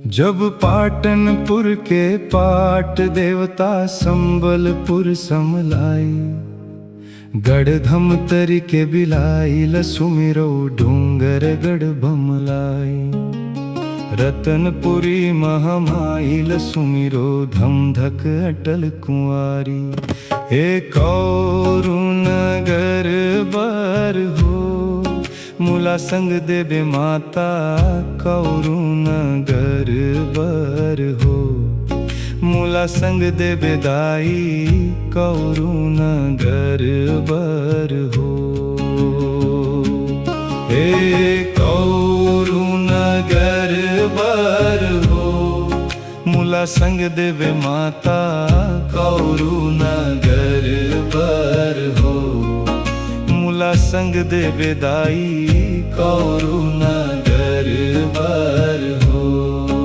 जब पाटनपुर के पाट देवता संबलपुर समलाई, गढ़धम तरी के बिलाई लसुमिरो डूंगर गढ़ बमलाई। रतनपुरी महामाई लसुमिरो धमधक अटल कुंवारी। एक और नगर बर हो मुला संग देवे माता कौरू नगर बर हो। मुला संग देवे दाई कौरू नगर बर हो। हे कौरू नगर बर हो मुला संग देवे माता कौरू नगर बर हो। मुला संग देवे दाई कौरू नगर बर हो।